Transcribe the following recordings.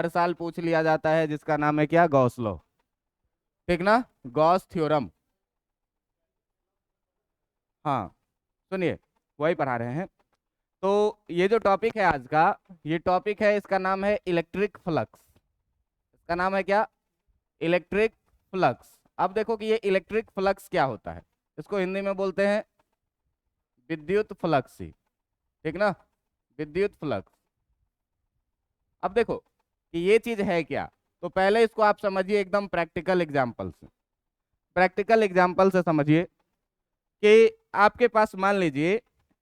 हर साल पूछ लिया जाता है, जिसका नाम है क्या, गॉस लॉ। ठीक ना, गॉस थ्योरम। हाँ, सुनिए, वही पढ़ा रहे हैं। तो ये जो टॉपिक है आज का, ये टॉपिक है, इसका नाम है इलेक्ट्रिक फ्लक्स। इसका नाम है क्या, इलेक्ट्रिक फ्लक्स। अब देखो कि ये इलेक्ट्रिक फ्लक्स क्या होता है। इसको हिंदी में बोलते हैं विद्युत फ्लक्स ही। ठीक ना, विद्युत फ्लक्स। अब देखो कि ये चीज है क्या, तो पहले इसको आप समझिए एकदम प्रैक्टिकल एग्जांपल से। प्रैक्टिकल एग्जांपल से समझिए कि आपके पास मान लीजिए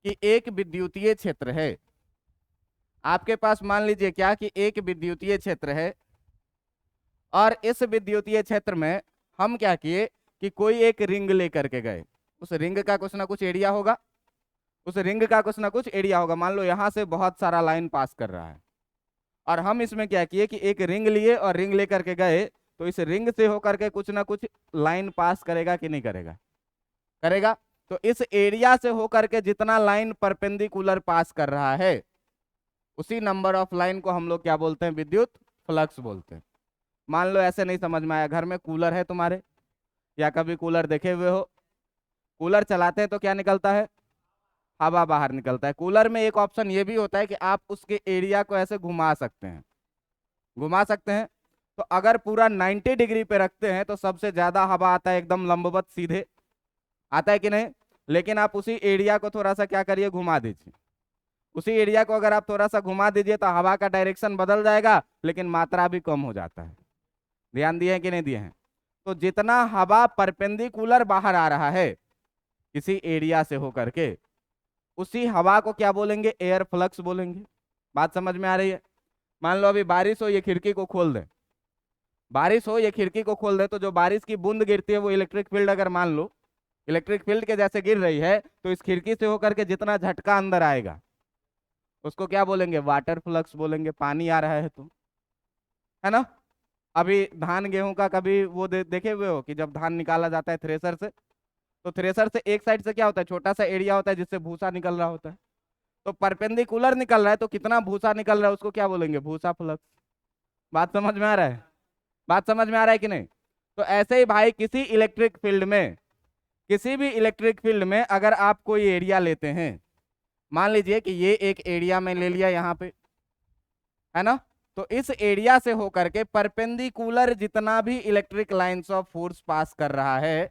कि एक विद्युतीय क्षेत्र है। आपके पास मान लीजिए क्या, कि एक विद्युतीय क्षेत्र है, और इस विद्युतीय क्षेत्र में हम क्या किए कि कोई एक रिंग लेकर के गए। उस रिंग का कुछ ना कुछ एरिया होगा, उस रिंग का कुछ ना कुछ एरिया होगा। मान लो यहाँ से बहुत सारा लाइन पास कर रहा है, और हम इसमें क्या किए कि एक रिंग लिए और रिंग लेकर के गए, तो इस रिंग से होकर के कुछ ना कुछ लाइन पास करेगा कि नहीं करेगा, करेगा। तो इस एरिया से होकर के जितना लाइन परपेंडिकुलर पास कर रहा है, उसी नंबर ऑफ लाइन को हम लोग क्या बोलते हैं, विद्युत फ्लक्स बोलते हैं। मान लो ऐसे नहीं समझ में आया, घर में कूलर है तुम्हारे, या कभी कूलर देखे हुए हो। कूलर चलाते हैं तो क्या निकलता है, हवा बाहर निकलता है। कूलर में एक ऑप्शन ये भी होता है कि आप उसके एरिया को ऐसे घुमा सकते हैं, घुमा सकते हैं। तो अगर पूरा 90 डिग्री पे रखते हैं तो सबसे ज्यादा हवा आता है एकदम लंबवत सीधे, आता है कि नहीं। लेकिन आप उसी एरिया को थोड़ा सा क्या करिए, घुमा दीजिए। उसी एरिया को अगर आप थोड़ा सा घुमा दीजिए तो हवा का डायरेक्शन बदल जाएगा, लेकिन मात्रा भी कम हो जाता है। ध्यान दिए हैं कि नहीं दिए हैं। तो जितना हवा परपेंडिकुलर बाहर आ रहा है किसी एरिया से होकर के, उसी हवा को क्या बोलेंगे, एयर फ्लक्स बोलेंगे। बात समझ में आ रही है। मान लो अभी बारिश हो, ये खिड़की को खोल दें, बारिश हो, ये खिड़की को खोल दे, तो जो बारिश की बूंद गिरती है वो इलेक्ट्रिक फील्ड, अगर मान लो इलेक्ट्रिक फील्ड के जैसे गिर रही है, तो इस खिड़की से होकर के जितना झटका अंदर आएगा उसको क्या बोलेंगे, वाटर फ्लक्स बोलेंगे। पानी आ रहा है तो, है ना। अभी धान गेहूं का कभी वो देखे हुए हो कि जब धान निकाला जाता है थ्रेसर से, तो थ्रेसर से एक साइड से क्या होता है, छोटा सा एरिया होता है जिससे भूसा निकल रहा होता है। तो परपेंडिकुलर निकल रहा है, तो कितना भूसा निकल रहा है उसको क्या बोलेंगे, भूसा फ्लक्स। बात समझ में आ रहा है, बात समझ में आ रहा है कि नहीं। तो ऐसे ही भाई किसी इलेक्ट्रिक फील्ड में, किसी भी इलेक्ट्रिक फील्ड में अगर आप कोई एरिया लेते हैं, मान लीजिए कि ये एक एरिया में ले लिया यहाँ पे, है ना। तो इस एरिया से होकर के परपेंडिकुलर जितना भी electric lines of force pass कर रहा है,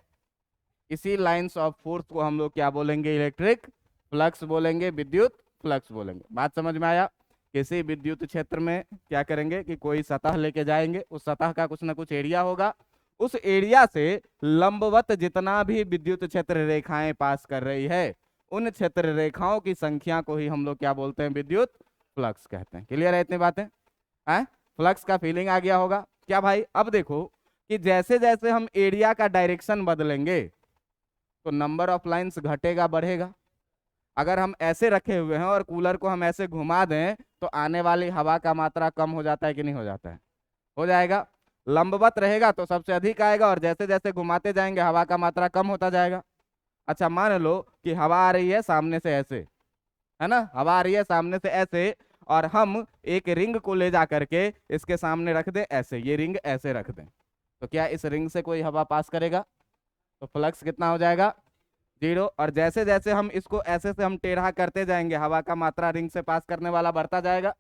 इसी लाइंस ऑफ फोर्स को हम लोग क्या बोलेंगे, इलेक्ट्रिक फ्लक्स बोलेंगे, विद्युत फ्लक्स बोलेंगे। बात समझ में आया। किसी विद्युत क्षेत्र में क्या करेंगे कि कोई सतह लेके जाएंगे, उस सतह का कुछ ना कुछ एरिया होगा, उस एरिया से लंबवत जितना भी विद्युत क्षेत्र रेखाएं पास कर रही है, उन क्षेत्र रेखाओं की संख्या को ही हम लोग क्या बोलते हैं, विद्युत फ्लक्स कहते हैं। क्लियर है इतनी बातें, हैं। फ्लक्स का फीलिंग आ गया होगा क्या भाई। अब देखो कि जैसे जैसे हम एरिया का डायरेक्शन बदलेंगे तो नंबर ऑफ लाइंस घटेगा बढ़ेगा। अगर हम ऐसे रखे हुए हैं और कूलर को हम ऐसे घुमा दें, तो आने वाली हवा का मात्रा कम हो जाता है कि नहीं हो जाता है, हो जाएगा। लंबवत रहेगा तो सबसे अधिक आएगा, और जैसे जैसे घुमाते जाएंगे हवा का मात्रा कम होता जाएगा। अच्छा, मान लो कि हवा आ रही है सामने से ऐसे, है ना, हवा आ रही है सामने से ऐसे, और हम एक रिंग को ले जा करके इसके सामने रख दें ऐसे, ये रिंग ऐसे रख दें, तो क्या इस रिंग से कोई हवा पास करेगा, तो फ्लक्स कितना हो जाएगा, जीरो। और जैसे जैसे हम इसको ऐसे से हम टेढ़ा करते जाएंगे, हवा का मात्रा रिंग से पास करने वाला बढ़ता जाएगा।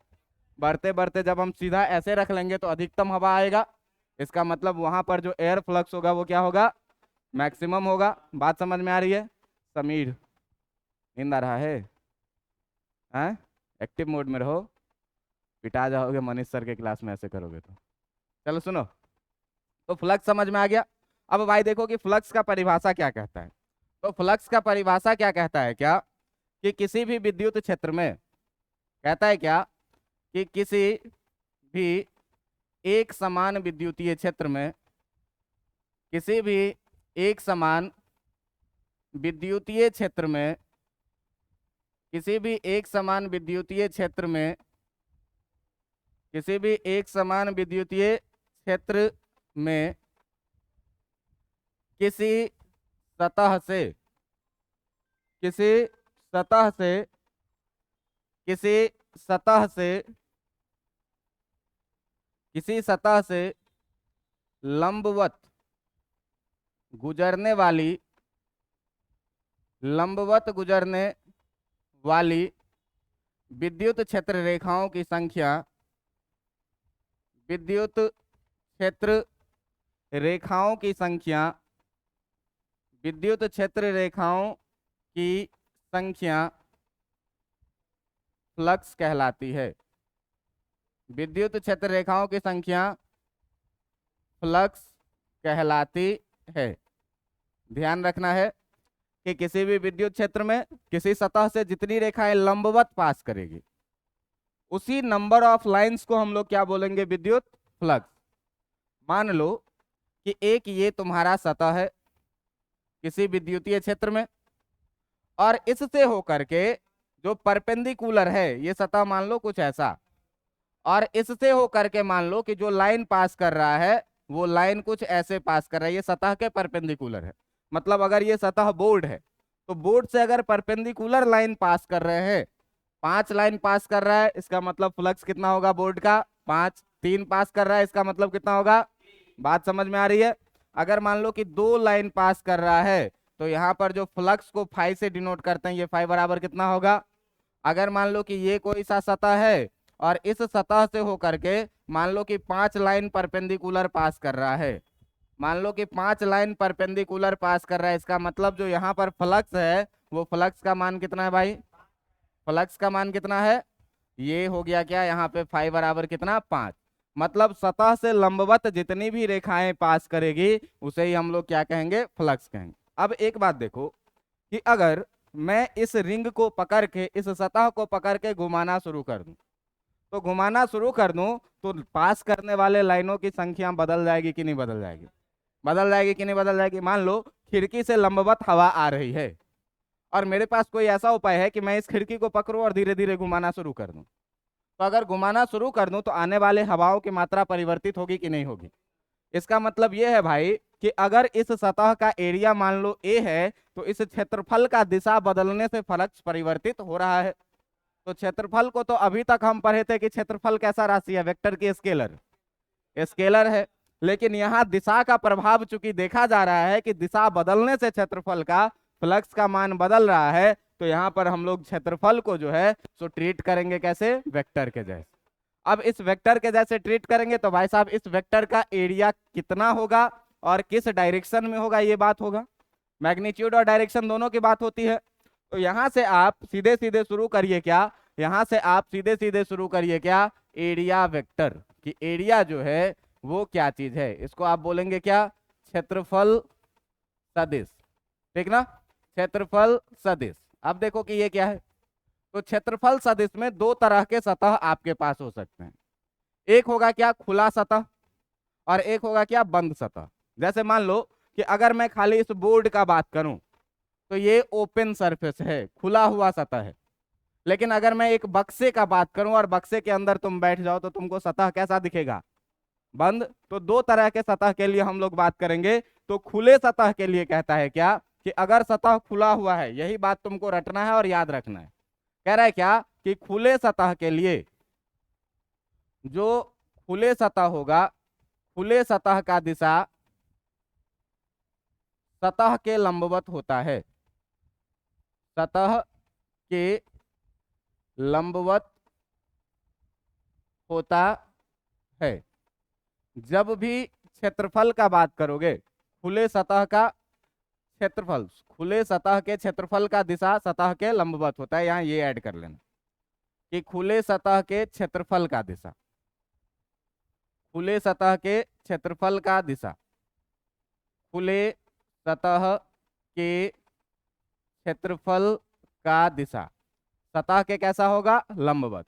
बढ़ते बढ़ते जब हम सीधा ऐसे रख लेंगे तो अधिकतम हवा आएगा। इसका मतलब वहां पर जो एयर फ्लक्स होगा वो क्या होगा, मैक्सिमम होगा। बात समझ में आ रही है। समीर, नींद आ रहा है, हैं, एक्टिव मोड में रहो, पिटा जाओगे मनीष सर के क्लास में ऐसे करोगे तो। चलो सुनो, तो फ्लक्स समझ में आ गया। अब भाई देखो कि फ्लक्स का परिभाषा क्या कहता है। तो फ्लक्स का परिभाषा क्या कहता है, क्या कि किसी भी विद्युत क्षेत्र में, कहता है क्या कि किसी भी एक समान विद्युतीय क्षेत्र में, किसी भी एक समान विद्युतीय क्षेत्र में, किसी भी एक समान विद्युतीय क्षेत्र में, किसी भी एक समान विद्युतीय क्षेत्र में किसी सतह से, किसी सतह से, किसी सतह से किसी सतह से लंबवत गुजरने वाली विद्युत क्षेत्र रेखाओं की संख्या विद्युत क्षेत्र रेखाओं की संख्या विद्युत क्षेत्र रेखाओं की संख्या फ्लक्स कहलाती है। विद्युत क्षेत्र रेखाओं की संख्या फ्लक्स कहलाती है। ध्यान रखना है कि किसी भी विद्युत क्षेत्र में किसी सतह से जितनी रेखाएं लंबवत पास करेगी उसी नंबर ऑफ लाइंस को हम लोग क्या बोलेंगे? विद्युत फ्लक्स। मान लो कि एक ये तुम्हारा सतह है किसी विद्युतीय क्षेत्र में, और इससे होकर के जो परपेंडिकुलर है ये सतह मान लो कुछ ऐसा, और इससे होकर के मान लो कि जो लाइन पास कर रहा है वो लाइन कुछ ऐसे पास कर रहा है, ये सतह के परपेंडिकुलर है। मतलब अगर ये सतह बोर्ड है तो बोर्ड से अगर परपेंडिकुलर लाइन पास कर रहे हैं, 5 लाइन पास कर रहा है, इसका मतलब फ्लक्स कितना होगा बोर्ड का? 5। 3 पास कर रहा है, इसका मतलब कितना होगा? बात समझ में आ रही है? अगर मान लो कि 2 लाइन पास कर रहा है तो यहाँ पर जो फ्लक्स को फाई से डिनोट करते हैं, ये फाई बराबर कितना होगा? अगर मान लो कि ये कोई सा सतह है और इस सतह से होकर के मान लो कि 5 लाइन परपेंडिकुलर पास कर रहा है, मान लो कि 5 लाइन परपेंडिकुलर पास कर रहा है, इसका मतलब जो यहाँ पर फ्लक्स है वो फ्लक्स का मान कितना है भाई? फ्लक्स का मान कितना है? ये हो गया क्या यहाँ पे फाई बराबर कितना? 5। मतलब सतह से लंबवत जितनी भी रेखाएं पास करेगी उसे ही हम लोग क्या कहेंगे? फ्लक्स कहेंगे। अब एक बात देखो कि अगर मैं इस रिंग को पकड़ के इस सतह को पकड़ के घुमाना शुरू कर दूं, तो घुमाना शुरू कर दूं तो पास करने वाले लाइनों की संख्या बदल जाएगी कि नहीं बदल जाएगी? बदल जाएगी कि नहीं बदल जाएगी? मान लो खिड़की से लंबवत हवा आ रही है और मेरे पास कोई ऐसा उपाय है कि मैं इस खिड़की को पकड़ूं और धीरे धीरे घुमाना शुरू कर दूं, तो अगर घुमाना शुरू कर दूं तो आने वाले हवाओं की मात्रा परिवर्तित होगी कि नहीं होगी? इसका मतलब यह है भाई कि अगर इस सतह का एरिया मान लो ए है तो इस क्षेत्रफल का दिशा बदलने से फ्लक्स परिवर्तित हो रहा है। तो क्षेत्रफल को तो अभी तक हम पढ़े थे कि क्षेत्रफल कैसा राशि है? वेक्टर की स्केलर, स्केलर है। लेकिन यहाँ दिशा का प्रभाव चूंकि देखा जा रहा है कि दिशा बदलने से क्षेत्रफल का फ्लक्स का मान बदल रहा है, तो यहाँ पर हम लोग क्षेत्रफल को जो है सो ट्रीट करेंगे कैसे? वेक्टर के जैसे। अब इस वेक्टर के जैसे ट्रीट करेंगे तो भाई साहब इस वेक्टर का एरिया कितना होगा और किस डायरेक्शन में होगा ये बात होगा। मैग्नीट्यूड और डायरेक्शन दोनों की बात होती है। तो यहां से आप सीधे सीधे शुरू करिए क्या? यहां से आप सीधे सीधे शुरू करिए क्या? एरिया वेक्टर कि एरिया जो है वो क्या चीज है? इसको आप बोलेंगे क्या? क्षेत्रफल सदिश। ठीक ना? क्षेत्रफल सदिश। अब देखो कि ये क्या है। तो क्षेत्रफल सदिश में 2 तरह के सतह आपके पास हो सकते हैं। एक होगा क्या? खुला सतह, और एक होगा क्या? बंद सतह। जैसे मान लो कि अगर मैं खाली इस बोर्ड का बात करूं तो ये ओपन सरफेस है, खुला हुआ सतह है। लेकिन अगर मैं एक बक्से का बात करूं और बक्से के अंदर तुम बैठ जाओ तो तुमको सतह कैसा दिखेगा? बंद। तो 2 तरह के सतह के लिए हम लोग बात करेंगे। तो खुले सतह के लिए कहता है क्या कि अगर सतह खुला हुआ है, यही बात तुमको रटना है और याद रखना है। कह रहा है क्या कि खुले सतह के लिए जो खुले सतह होगा, खुले सतह का दिशा सतह के लंबवत होता है, सतह के लंबवत होता है। जब भी क्षेत्रफल का बात करोगे, खुले सतह का क्षेत्रफल, खुले सतह के क्षेत्रफल का दिशा सतह के लंबवत होता है। यहाँ ये ऐड कर लेना कि खुले सतह के क्षेत्रफल का दिशा, खुले सतह के क्षेत्रफल का दिशा, खुले सतह के क्षेत्रफल का दिशा सतह के कैसा होगा? लंबवत।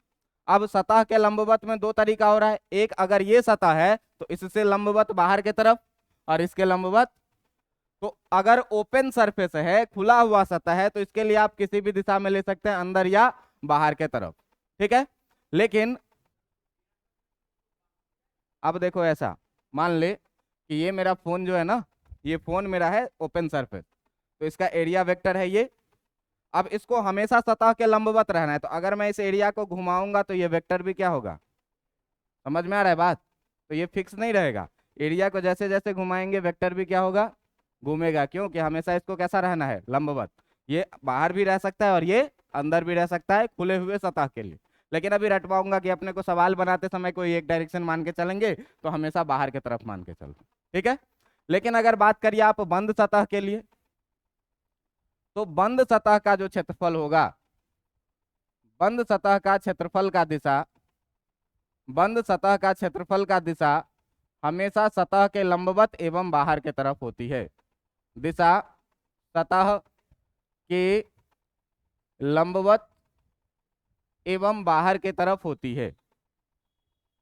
अब सतह के लंबवत में 2 तरीका हो रहा है। एक, अगर ये सतह है तो इससे लंबवत बाहर के तरफ और इसके लंबवत। तो अगर ओपन सरफेस है, खुला हुआ सतह है, तो इसके लिए आप किसी भी दिशा में ले सकते हैं, अंदर या बाहर के तरफ। ठीक है। लेकिन अब देखो ऐसा, मान ले कि ये मेरा फोन जो है ना, ये फोन मेरा है ओपन सरफेस, तो इसका एरिया वेक्टर है ये। अब इसको हमेशा सतह के लंबवत रहना है, तो अगर मैं इस एरिया को घुमाऊंगा तो ये वेक्टर भी क्या होगा? समझ में आ रहा है बात? तो ये फिक्स नहीं रहेगा। एरिया को जैसे जैसे घुमाएंगे वेक्टर भी क्या होगा, घूमेगा, क्योंकि हमेशा इसको कैसा रहना है, लंबवत। ये बाहर भी रह सकता है और ये अंदर भी रह सकता है खुले हुए सतह के लिए। लेकिन अभी रटवाऊंगा कि अपने को सवाल बनाते समय कोई एक डायरेक्शन मान के चलेंगे तो हमेशा बाहर की तरफ मान के चलते, ठीक है। लेकिन अगर बात करिए आप बंद सतह के लिए, तो बंद सतह का जो क्षेत्रफल होगा, बंद सतह का क्षेत्रफल का दिशा, बंद सतह का क्षेत्रफल का दिशा हमेशा सतह के लंबवत एवं बाहर की तरफ होती है। दिशा सतह के लंबवत एवं बाहर की तरफ होती है,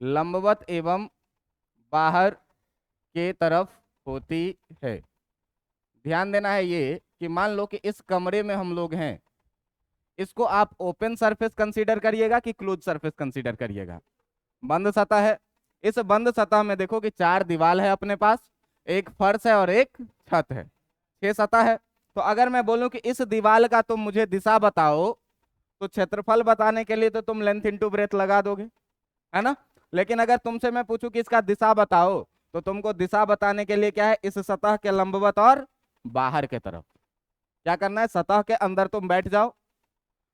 लंबवत एवं बाहर के तरफ होती है। ध्यान देना है ये कि मान लो कि इस कमरे में हम लोग हैं, इसको आप ओपन सरफेस कंसीडर करिएगा कि क्लोज सरफेस कंसीडर करिएगा। बंद सतह है, इस बंद सतह में देखो कि 4 दीवार है अपने पास, एक फर्श है और एक छत है, 6 सतह है। तो अगर मैं बोलूं कि इस दीवार का तुम मुझे दिशा बताओ, तो क्षेत्रफल बताने के लिए तो तुम लेंथ इंटू ब्रेथ लगा दोगे, है ना। लेकिन अगर तुमसे मैं पूछूं कि इसका दिशा बताओ, तो तुमको दिशा बताने के लिए क्या है, इस सतह के लंबवत और बाहर के तरफ क्या करना है, सतह के अंदर तुम बैठ जाओ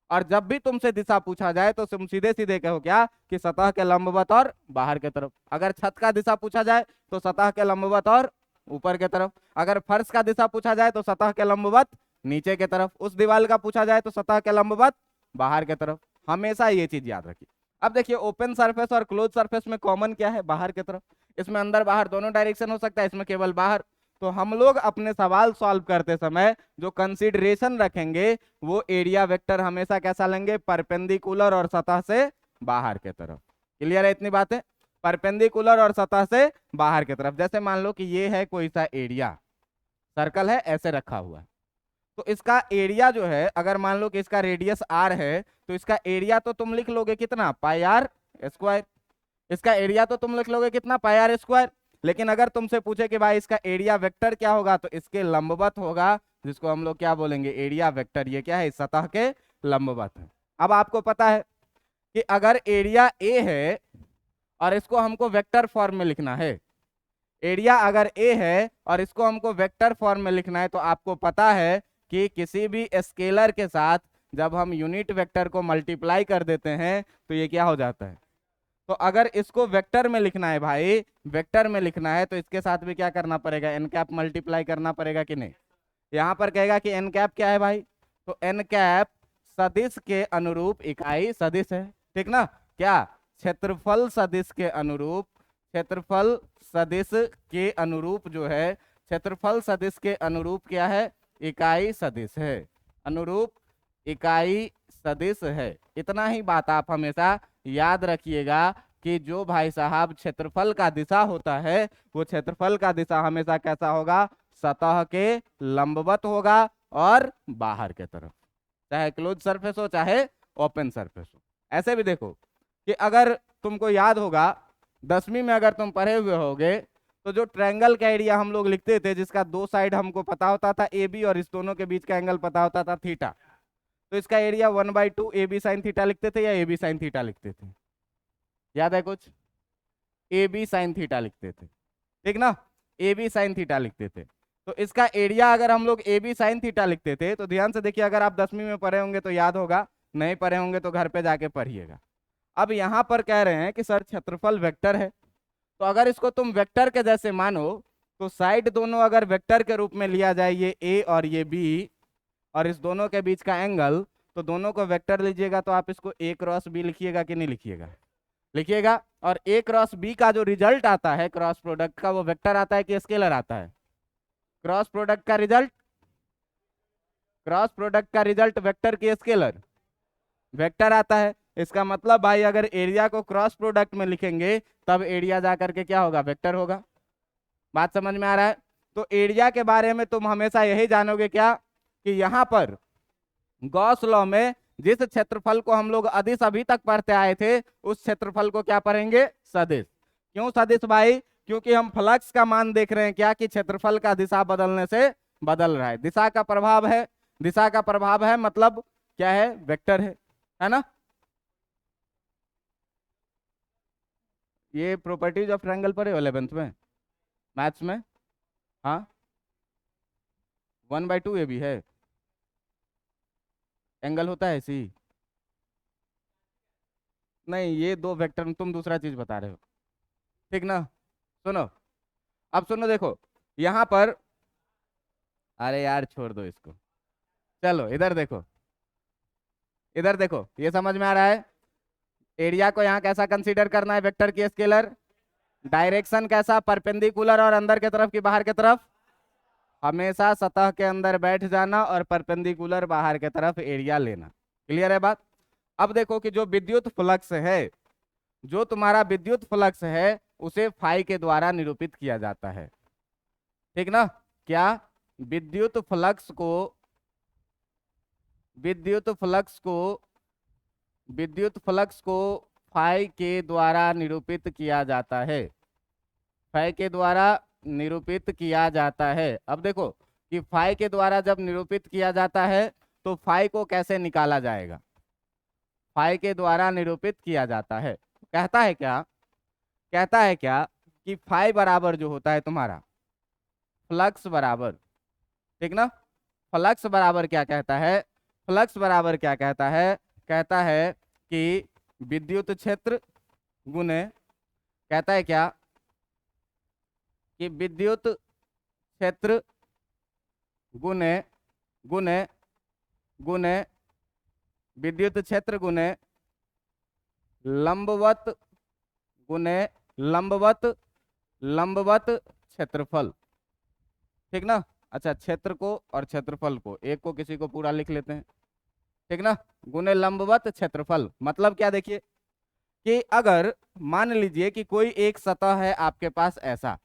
और जब भी तुमसे दिशा पूछा जाए तो तुम सीधे सीधे कहो क्या कि सतह के लंबवत और बाहर के तरफ। अगर छत का दिशा पूछा जाए तो सतह के लंबवत और ऊपर के तरफ। अगर फर्श का दिशा पूछा जाए तो सतह के लंबवत नीचे के तरफ। उस दीवार का पूछा जाए तो सतह के लंबवत बाहर के तरफ। हमेशा ये चीज याद रखिए। अब देखिए ओपन सरफेस और क्लोज सरफेस में कॉमन क्या है, बाहर की तरफ। इसमें अंदर बाहर दोनों डायरेक्शन हो सकता है, इसमें केवल बाहर। तो हम लोग अपने सवाल सॉल्व करते समय जो कंसीडरेशन रखेंगे वो एरिया वेक्टर हमेशा कैसा लेंगे, परपेंडिकुलर और सतह से बाहर के तरफ। क्लियर है इतनी बातें, परपेंडिकुलर और सतह से बाहर की तरफ। जैसे मान लो कि ये है कोई सा एरिया, सर्कल है ऐसे रखा हुआ है, तो इसका एरिया जो है, अगर मान लो कि इसका रेडियस आर है, तो इसका एरिया तो तुम लिख लोगे कितना, पाई आर स्क्वायर। इसका एरिया तो तुम लिख लोगे कितना, पाई आर स्क्वायर। लेकिन अगर तुमसे पूछे कि भाई इसका एरिया वेक्टर क्या होगा, तो इसके लंबवत होगा, जिसको हम लोग क्या बोलेंगे, एरिया वेक्टर। ये क्या है, इस सतह के लंबवत है। अब आपको पता है कि अगर एरिया ए है और इसको हमको वेक्टर फॉर्म में लिखना है, एरिया अगर ए है और इसको हमको वेक्टर फॉर्म में लिखना है, तो आपको पता है कि किसी भी स्केलर के साथ जब हम यूनिट वेक्टर को मल्टीप्लाई कर देते हैं तो ये क्या हो जाता है। तो अगर इसको वेक्टर में लिखना है भाई, वेक्टर में लिखना है, तो इसके साथ भी क्या करना पड़ेगा, एन कैप मल्टीप्लाई करना पड़ेगा कि नहीं। यहाँ पर कहेगा कि एन कैप क्या है भाई, तो एन कैप सदिश के अनुरूप इकाई सदिश है, ठीक ना। क्या, क्षेत्रफल सदिश के अनुरूप, क्षेत्रफल सदिश के अनुरूप जो है, क्षेत्रफल सदिश के अनुरूप क्या है, इकाई सदिश है, अनुरूप इकाई सदिश है। इतना ही बात आप हमेशा याद रखिएगा कि जो भाई साहब क्षेत्रफल का दिशा होता है, वो क्षेत्रफल का दिशा हमेशा कैसा होगा, सतह के लंबवत होगा और बाहर के तरफ, चाहे क्लोज सरफेस हो चाहे ओपन सरफेस हो। ऐसे भी देखो कि अगर तुमको याद होगा 10वीं में अगर तुम पढ़े हुए होगे, तो जो ट्रायंगल का एरिया हम लोग लिखते थे, जिसका 2 साइड हमको पता होता था ए बी और इस दोनों के बीच का एंगल पता होता था थीटा, तो इसका area 1/2 A B sine theta लिखते थे या ए बी साइन थीटा लिखते थे, याद है कुछ, ए बी साइन थीटा लिखते थे, ठीक ना, ए बी साइन थीटा लिखते थे। तो इसका एरिया अगर हम लोग ए बी साइन थीटा लिखते थे, तो ध्यान से देखिए, अगर आप 10वीं में पढ़े होंगे तो याद होगा, नहीं पढ़े होंगे तो घर पे जाके पढ़िएगा। अब यहाँ पर कह रहे हैं कि सर क्षेत्रफल वेक्टर है, तो अगर इसको तुम वेक्टर के जैसे मानो, तो साइड दोनों अगर वेक्टर के रूप में लिया जाए, ये ए और ये बी, और इस दोनों के बीच का एंगल, तो दोनों को वेक्टर लीजिएगा, तो आप इसको ए क्रॉस बी लिखिएगा कि नहीं लिखिएगा, लिखिएगा। और ए क्रॉस बी का जो रिजल्ट आता है क्रॉस प्रोडक्ट का, वो वेक्टर आता है कि स्केलर आता है, क्रॉस प्रोडक्ट का रिजल्ट, क्रॉस प्रोडक्ट का रिजल्ट वेक्टर की स्केलर, वेक्टर आता है। इसका मतलब भाई अगर एरिया को क्रॉस प्रोडक्ट में लिखेंगे तब एरिया जा करके क्या होगा, वेक्टर होगा। बात समझ में आ रहा है। तो एरिया के बारे में तुम हमेशा यही जानोगे क्या, कि यहाँ पर गॉस लॉ में जिस क्षेत्रफल को हम लोग अदिश अभी तक पढ़ते आए थे, उस क्षेत्रफल को क्या पढ़ेंगे, सदिश। क्यों सदिश भाई, क्योंकि हम फ्लक्स का मान देख रहे हैं क्या, कि क्षेत्रफल का दिशा बदलने से बदल रहा है, दिशा का प्रभाव है, दिशा का प्रभाव है, मतलब क्या है, वेक्टर है ना। ये प्रॉपर्टीज ऑफ ट्रायंगल पढ़े हो 11th में मैथ्स में? हाँ, 1/2 ये भी है, एंगल होता है ऐसी। नहीं, ये दो वेक्टर में तुम दूसरा चीज बता रहे हो, ठीक ना? सुनो, अब सुनो, देखो यहाँ पर, अरे यार छोड़ दो इसको, चलो इधर देखो, इधर देखो, ये समझ में आ रहा है? एरिया को यहाँ कैसा कंसीडर करना है, वेक्टर की स्केलर, डायरेक्शन कैसा, परपेंडिकुलर और अंदर की तरफ की बाहर की तरफ, हमेशा सतह के अंदर बैठ जाना और परपेंडिकुलर बाहर की तरफ एरिया लेना। क्लियर है बात? अब देखो कि जो विद्युत फ्लक्स है, जो तुम्हारा विद्युत फ्लक्स है उसे फाई के द्वारा निरूपित किया जाता है, ठीक ना? क्या? विद्युत फ्लक्स को, विद्युत फ्लक्स को, विद्युत फ्लक्स को फाई के द्वारा निरूपित किया जाता है, फाई के द्वारा निरूपित किया जाता है। अब देखो कि फाई के द्वारा जब निरूपित किया जाता है तो फाई को कैसे निकाला जाएगा? फाई के द्वारा निरूपित किया जाता है, कहता है क्या, कहता है क्या कि फाई बराबर जो होता है तुम्हारा फ्लक्स बराबर, ठीक ना? फ्लक्स बराबर क्या कहता है? फ्लक्स बराबर क्या कहता है? कहता है कि विद्युत क्षेत्र गुने, कहता है क्या कि विद्युत क्षेत्र गुने गुने गुने विद्युत क्षेत्र गुने लंबवत गुने लंबवत लंबवत क्षेत्रफल, ठीक ना? अच्छा, क्षेत्र को और क्षेत्रफल को, एक को किसी को पूरा लिख लेते हैं, ठीक ना? गुने लंबवत क्षेत्रफल मतलब क्या, देखिए कि अगर मान लीजिए कि कोई एक सतह है आपके पास ऐसा,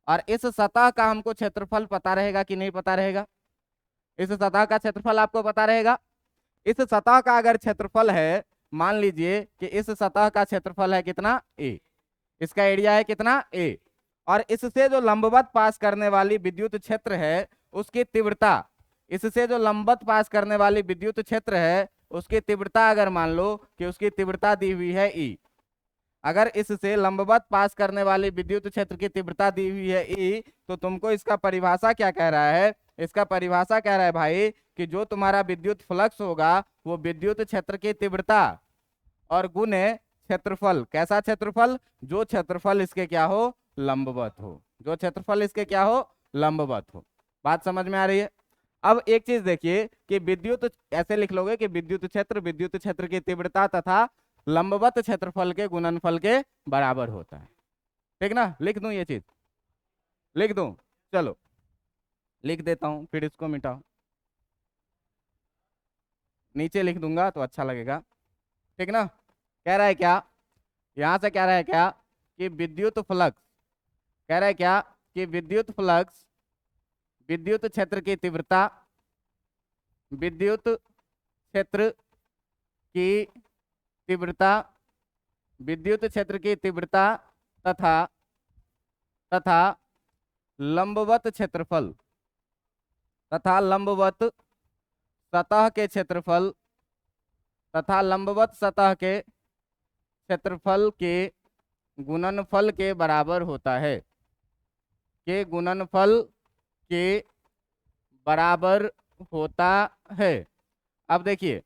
और इस सतह का हमको क्षेत्रफल पता रहेगा कि नहीं पता रहेगा? इस सतह का क्षेत्रफल आपको पता रहेगा। इस सतह का अगर क्षेत्रफल है, मान लीजिए कि इस सतह का क्षेत्रफल है कितना, ए, इसका एरिया है कितना, ए, और इससे जो लंबवत पास करने वाली विद्युत क्षेत्र है उसकी तीव्रता, इससे जो लंबवत पास करने वाली विद्युत क्षेत्र है उसकी तीव्रता, अगर मान लो कि उसकी तीव्रता दी हुई है ई, अगर इससे लंबवत पास करने वाली विद्युत क्षेत्र की तीव्रता दी हुई है ई, तो तुमको इसका परिभाषा क्या कह रहा है? इसका परिभाषा कह रहा है भाई कि जो तुम्हारा विद्युत फ्लक्स होगा वो विद्युत क्षेत्र की तीव्रता और गुने क्षेत्रफल, कैसा क्षेत्रफल? जो क्षेत्रफल इसके क्या हो, लंबवत हो, जो क्षेत्रफल इसके क्या हो, लंबवत हो। बात समझ में आ रही है? अब एक चीज देखिए कि विद्युत, ऐसे लिख लोगे कि विद्युत क्षेत्र की तीव्रता तथा लंबवत क्षेत्रफल के गुणनफल के बराबर होता है, ठीक ना? लिख दूं ये चीज, लिख दूं? चलो लिख देता हूं, फिर इसको मिटाओ, नीचे लिख दूंगा तो अच्छा लगेगा, ठीक ना? कह रहा है क्या, यहां से कह रहा है क्या कि विद्युत फ्लक्स, कह रहा है क्या कि विद्युत फ्लक्स विद्युत क्षेत्र की तीव्रता, विद्युत क्षेत्र की तीव्रता, विद्युत क्षेत्र की तीव्रता तथा तथा लंबवत क्षेत्रफल तथा लंबवत सतह के क्षेत्रफल तथा लंबवत सतह के क्षेत्रफल के गुणनफल के बराबर होता है, के गुणनफल के बराबर होता है। अब देखिए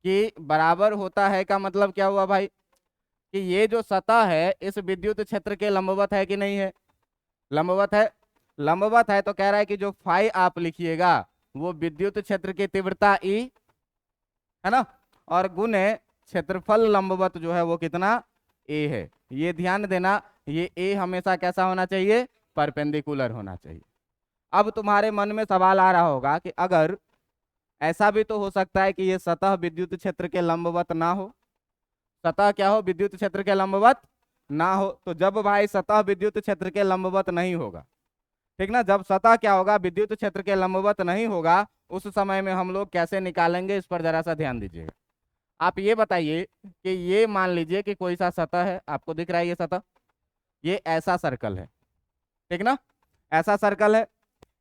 कि बराबर होता है का मतलब क्या हुआ भाई कि ये जो सतह है इस विद्युत क्षेत्र के लंबवत है कि नहीं है? लंबवत है। लंबवत है तो कह रहा है कि जो फाई आप लिखिएगा वो विद्युत क्षेत्र की तीव्रता ई है ना, और गुने क्षेत्रफल लंबवत जो है वो कितना, ए है। ये ध्यान देना, ये ए हमेशा कैसा होना चाहिए, परपेंडिकुलर होना चाहिए। अब तुम्हारे मन में सवाल आ रहा होगा कि अगर ऐसा भी तो हो सकता है कि ये सतह विद्युत क्षेत्र के लंबवत ना हो, सतह क्या हो, विद्युत क्षेत्र के लंबवत ना हो। तो जब भाई सतह विद्युत क्षेत्र के लंबवत नहीं होगा, ठीक ना, जब सतह क्या होगा, विद्युत क्षेत्र के लंबवत नहीं होगा, उस समय में हम लोग कैसे निकालेंगे, इस पर जरा सा ध्यान दीजिएगा। आप ये बताइए कि ये मान लीजिए कि कोई सा सतह है, आपको दिख रहा है ये सतह, ये ऐसा सर्कल है, ठीक ना, ऐसा सर्कल है।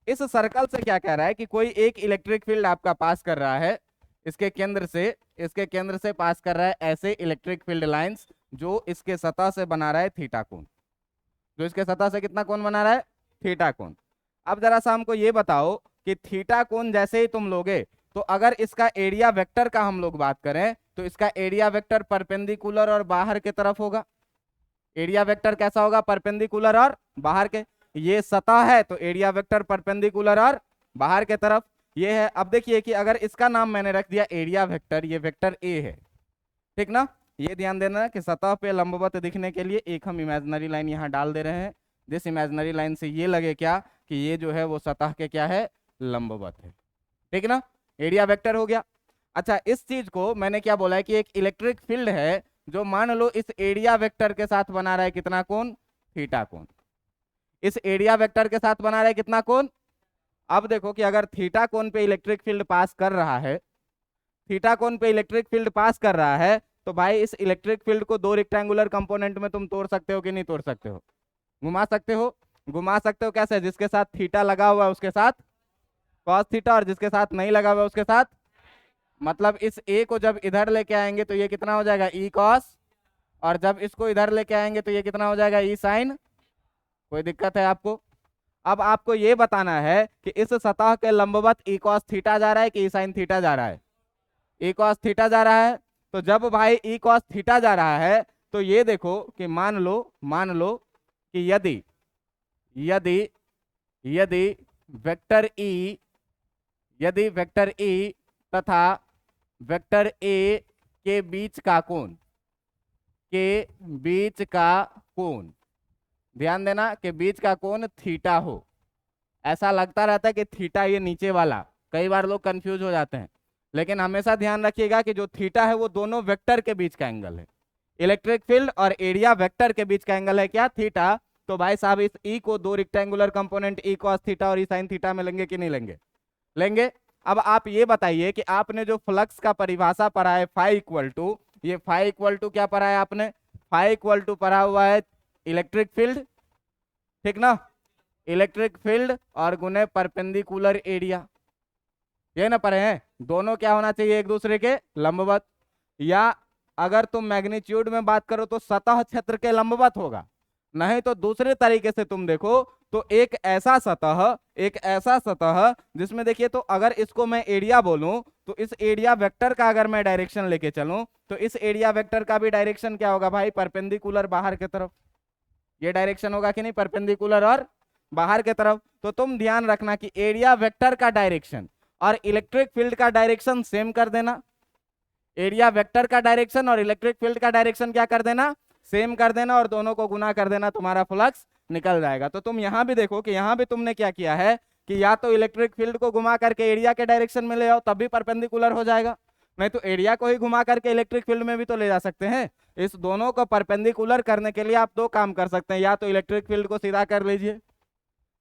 इस सर्कल से क्या कह रहा है कि कोई एक इलेक्ट्रिक फील्ड आपका पास कर रहा है, इसके केंद्र से पास कर रहा है ऐसे इलेक्ट्रिक फील्ड लाइंस जो इसके सतह से बना रहा है थीटा कोण, जो इसके सतह से कितना कोण बना रहा है, थीटा कोण। अब जरा सा हमको ये बताओ कि थीटा कोण जैसे ही तुम लोगे तो अगर इसका एरिया वेक्टर का हम लोग बात करें तो इसका एरिया वेक्टर परपेंडिकुलर और बाहर के तरफ होगा। एरिया वेक्टर कैसा होगा, परपेंडिकुलर और बाहर के। ये सतह है तो एरिया वेक्टर परपेंडिकुलर और बाहर के तरफ ये है। अब देखिए कि अगर इसका नाम मैंने रख दिया एरिया वेक्टर, ये वेक्टर ए है, ठीक ना। ये ध्यान देना कि सतह पे लंबवत दिखने के लिए एक हम इमेजिनरी लाइन यहाँ डाल दे रहे हैं, जिस इमेजिनरी लाइन से ये लगे क्या कि ये जो है वो सतह के क्या है, लंबवत है, ठीक ना। एरिया वेक्टर हो गया। अच्छा, इस चीज को मैंने क्या बोला है कि एक इलेक्ट्रिक फील्ड है जो मान लो इस एरिया वेक्टर के साथ बना रहा है कितना कोण, थीटा कोण। इस एरिया वेक्टर के साथ बना रहा है कितना कोण। अब देखो कि अगर थीटा कोण पे इलेक्ट्रिक फील्ड पास कर रहा है, थीटा कोण पे इलेक्ट्रिक फील्ड पास कर रहा है तो भाई इस इलेक्ट्रिक फील्ड को दो रेक्टेंगुलर कंपोनेंट में तुम तोड़ सकते हो कि नहीं तोड़ सकते हो, घुमा सकते हो। घुमा सकते हो कैसे, जिसके साथ थीटा लगा हुआ है उसके साथ कॉस थीटा और जिसके साथ नहीं लगा हुआ है उसके साथ, मतलब इस ए को जब इधर लेके आएंगे तो ये कितना हो जाएगा, ई कॉस, और जब इसको इधर लेके आएंगे तो ये कितना हो जाएगा, ई साइन। कोई दिक्कत है आपको। अब आपको ये बताना है कि इस सतह के लंबवत ई कॉस थीटा जा रहा है कि ई साइन थीटा जा रहा है, ई कॉस थीटा जा रहा है। तो जब भाई ई कॉस थीटा जा रहा है तो ये देखो कि मान लो कि यदि यदि यदि वेक्टर ई तथा वेक्टर ए के बीच का कोण, ध्यान देना कि बीच का कोण थीटा हो। ऐसा लगता रहता है कि थीटा ये नीचे वाला, कई बार लोग कंफ्यूज हो जाते हैं, लेकिन हमेशा ध्यान रखिएगा कि जो थीटा है वो दोनों वेक्टर के बीच का एंगल है। इलेक्ट्रिक फील्ड और एरिया वेक्टर के बीच का एंगल है क्या, थीटा। तो भाई साहब इस ई को दो rectangular component E cos theta और ई साइन थीटा में लेंगे कि नहीं लेंगे, लेंगे। अब आप ये बताइए कि आपने जो फ्लक्स का परिभाषा पढ़ा है फाई इक्वल टू, ये फाई इक्वल टू क्या पढ़ा है आपने, फाई इक्वल टू पढ़ा हुआ है इलेक्ट्रिक फील्ड, ठीक ना, इलेक्ट्रिक फील्ड और गुने परपेंडिकुलर एरिया, ये ना पढ़े हैं। दोनों क्या होना चाहिए, एक दूसरे के लंबवत, या अगर तुम मैग्नीट्यूड में बात करो तो सतह क्षेत्र के लंबवत होगा। नहीं तो दूसरे तरीके से तुम देखो तो एक ऐसा सतह जिसमें देखिए, तो अगर इसको मैं एरिया बोलूं तो इस एरिया वेक्टर का अगर मैं डायरेक्शन लेके चलूं तो इस एरिया वेक्टर का भी डायरेक्शन क्या होगा भाई, परपेंडिकुलर बाहर की तरफ। ये डायरेक्शन होगा कि नहीं, परपेंडिकुलर और बाहर की तरफ। तो तुम ध्यान रखना कि एरिया वेक्टर का डायरेक्शन और इलेक्ट्रिक फील्ड का डायरेक्शन सेम कर देना। एरिया वेक्टर का डायरेक्शन और इलेक्ट्रिक फील्ड का डायरेक्शन क्या कर देना, सेम कर देना, और दोनों को गुना कर देना, तुम्हारा फ्लक्स निकल जाएगा। तो तुम यहां भी देखो कि यहां भी तुमने क्या किया है कि या तो इलेक्ट्रिक फील्ड को घुमा करके एरिया के डायरेक्शन में ले आओ तब भी परपेंडिकुलर हो जाएगा, नहीं तो एरिया को ही घुमा करके इलेक्ट्रिक फील्ड में भी तो ले जा सकते हैं। इस दोनों को परपेंडिकुलर करने के लिए आप दो काम कर सकते हैं, या तो इलेक्ट्रिक फील्ड को सीधा कर लीजिए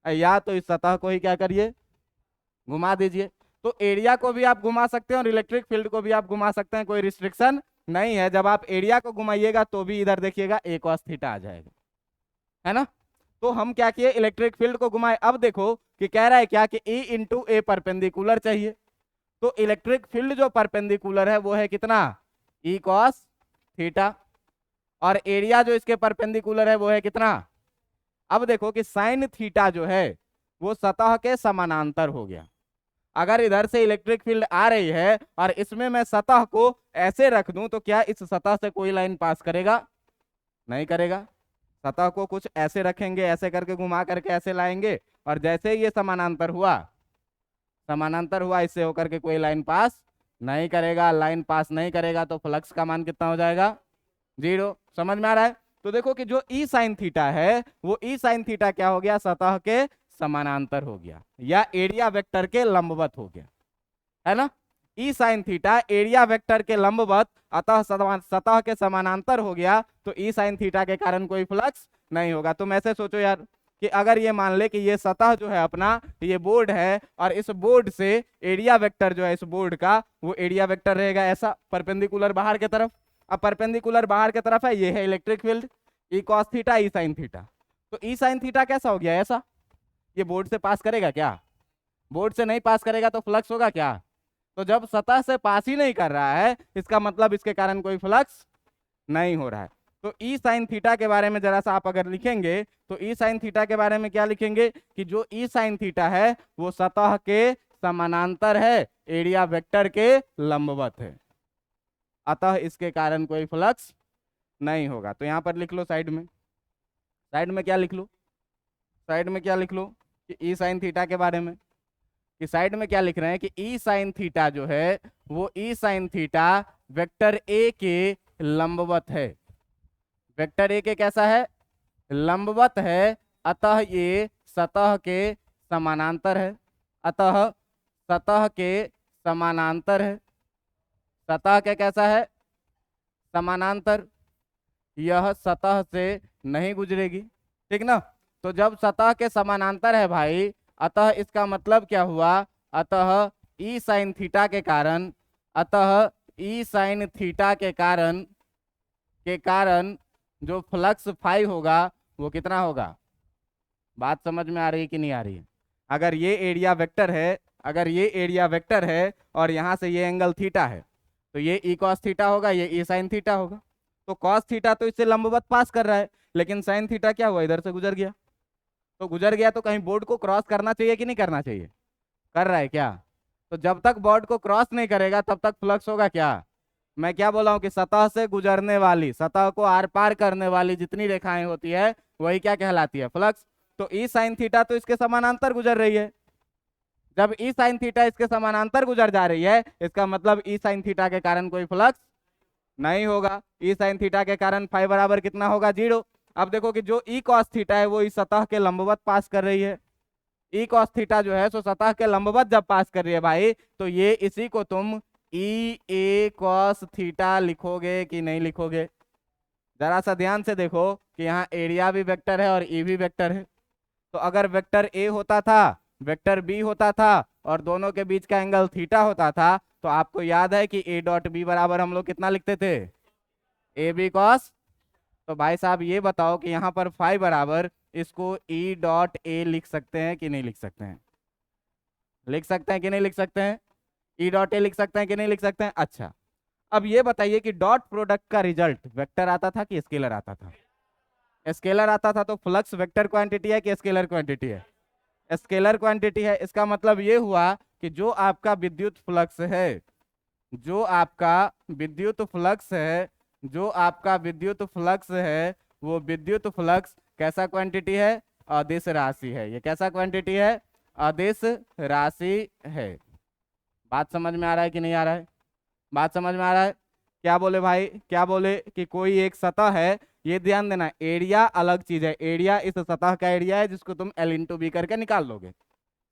या तो इस सतह को ही क्या करिए, घुमा दीजिए। तो एरिया को भी आप घुमा सकते हैं और इलेक्ट्रिक फील्ड को भी आप घुमा सकते हैं, कोई रिस्ट्रिक्शन नहीं है। जब आप एरिया को घुमाइएगा तो भी इधर देखिएगा a cos थीटा आ जाएगा, है ना। तो हम क्या किए, इलेक्ट्रिक फील्ड को घुमाए। अब देखो कि कह रहा है क्या कि E इंटू ए परपेंडिकुलर चाहिए, तो इलेक्ट्रिक फील्ड जो परपेंडिकुलर है वो है कितना, E cos थीटा, और एरिया जो इसके परपेंडिकुलर है वो है कितना। अब देखो कि साइन थीटा जो है वो सतह के समानांतर हो गया। अगर इधर से इलेक्ट्रिक फील्ड आ रही है और इसमें मैं सतह को ऐसे रख दूं तो क्या इस सतह से कोई लाइन पास करेगा, नहीं करेगा। सतह को कुछ ऐसे रखेंगे, ऐसे करके घुमा करके ऐसे लाएंगे, और जैसे ये समानांतर हुआ इससे होकर के कोई लाइन पास नहीं करेगा। लाइन पास नहीं करेगा तो फ्लक्स का मान कितना हो जाएगा, 0। समझ में आ रहा है। तो देखो कि जो ई साइन थीटा है वो ई साइन थीटा क्या हो गया, सतह के समानांतर हो गया या एरिया वेक्टर के लंबवत हो गया, है ना। ई साइन थीटा एरिया वेक्टर के लंबवत अतः सतह के समानांतर हो गया, तो ई साइन थीटा के कारण कोई फ्लक्स नहीं होगा। तुम ऐसे सोचो यार कि अगर ये मान ले कि ये सतह जो है अपना ये बोर्ड है और इस बोर्ड से एरिया वेक्टर जो है इस बोर्ड का वो एरिया वेक्टर रहेगा ऐसा परपेंडिकुलर बाहर की तरफ। अब परपेंडिकुलर बाहर की तरफ है, ये है electric field E cos theta E sine theta. तो ई साइन थीटा कैसा हो गया, ऐसा। ये बोर्ड से पास करेगा क्या, बोर्ड से नहीं पास करेगा तो फ्लक्स होगा क्या, तो जब सतह से पास ही नहीं कर रहा है, इसका मतलब इसके कारण कोई फ्लक्स नहीं हो रहा है। तो ई साइन थीटा के बारे में जरा सा आप अगर लिखेंगे तो ई साइन थीटा के बारे में क्या लिखेंगे कि जो ई साइन थीटा है वो सतह के समानांतर है, एरिया वेक्टर के लंबवत है, अतः इसके कारण कोई फ्लक्स नहीं होगा। तो यहां पर लिख लो साइड में, साइड में क्या लिख लो, साइड में क्या लिख लो कि ई साइन थीटा के बारे में, कि साइड में क्या लिख रहे हैं कि ई साइन थीटा जो है वो ई साइन थीटा वेक्टर ए के लंबवत है। वेक्टर ए के कैसा है? लंबवत है, अतः ये सतह के समानांतर है, अतः सतह के समानांतर है। सतह के कैसा है? समानांतर। यह सतह से नहीं गुजरेगी, ठीक ना। तो जब सतह के समानांतर है भाई, अतः इसका मतलब क्या हुआ, अतः ई साइन थीटा के कारण, अतः ई साइन थीटा के कारण जो फ्लक्स फाई होगा वो कितना होगा? बात समझ में आ रही है कि नहीं आ रही है? अगर ये एरिया वेक्टर है, अगर ये एरिया वेक्टर है और यहाँ से ये एंगल थीटा है, तो ये ई कॉस थीटा होगा, ये ई साइन थीटा होगा। तो कॉस थीटा तो इससे लंबवत पास कर रहा है, लेकिन साइन थीटा क्या हुआ? इधर से गुजर गया। तो गुजर गया तो कहीं बोर्ड को क्रॉस करना चाहिए कि नहीं करना चाहिए? कर रहा है क्या? तो जब तक बोर्ड को क्रॉस नहीं करेगा तब तक फ्लक्स होगा क्या? मैं क्या बोला हूं कि सतह से गुजरने वाली, सतह को आर पार करने वाली जितनी रेखाएं होती है वही क्या कहलाती है? फ्लक्स। तो ई साइन थीटा तो इसके समानांतर गुजर रही है। जब ई साइन थीटा इसके समानांतर गुजर जा रही है, इसका मतलब ई साइन थीटा के कारण कोई फ्लक्स नहीं होगा। ई साइन थीटा के कारण फाई बराबर कितना होगा? 0। अब देखो कि जो ई कॉस थीटा है वो इस सतह के लंबवत पास कर रही है। ई कॉस थीटा जो है सो सतह के लंबवत जब पास कर रही है भाई, तो ये इसी को तुम ई ए कॉस थीटा लिखोगे कि नहीं लिखोगे? जरा सा ध्यान से देखो कि यहाँ एरिया भी वेक्टर है और ई भी वेक्टर है। तो अगर वेक्टर ए होता था, वेक्टर बी होता था और दोनों के बीच का एंगल थीटा होता था, तो आपको याद है कि ए डॉट बी बराबर हम लोग कितना लिखते थे? A B cos. तो भाई साहब ये बताओ कि यहाँ पर फाई बराबर इसको ई डॉट ए लिख सकते हैं कि नहीं लिख सकते हैं? लिख सकते हैं कि नहीं लिख सकते हैं? ई डॉट ए लिख सकते हैं कि नहीं लिख सकते हैं? अच्छा, अब ये बताइए कि डॉट प्रोडक्ट का रिजल्ट वेक्टर आता था कि स्केलर आता था? स्केलर आता था। तो फ्लक्स वेक्टर क्वांटिटी है कि स्केलर क्वांटिटी है? स्केलर क्वांटिटी है। इसका मतलब ये हुआ कि जो आपका विद्युत फ्लक्स है, जो आपका विद्युत फ्लक्स है, जो आपका विद्युत फ्लक्स है, वो विद्युत फ्लक्स कैसा क्वांटिटी है? अदिश राशि है। ये कैसा क्वांटिटी है? अदिश राशि है। बात समझ में आ रहा है कि नहीं आ रहा है? बात समझ में आ रहा है? क्या बोले भाई? क्या बोले कि कोई एक सतह है, ये ध्यान देना, एरिया अलग चीज है। एरिया इस सतह का एरिया है जिसको तुम एल इंटू बी करके निकाल लोगे,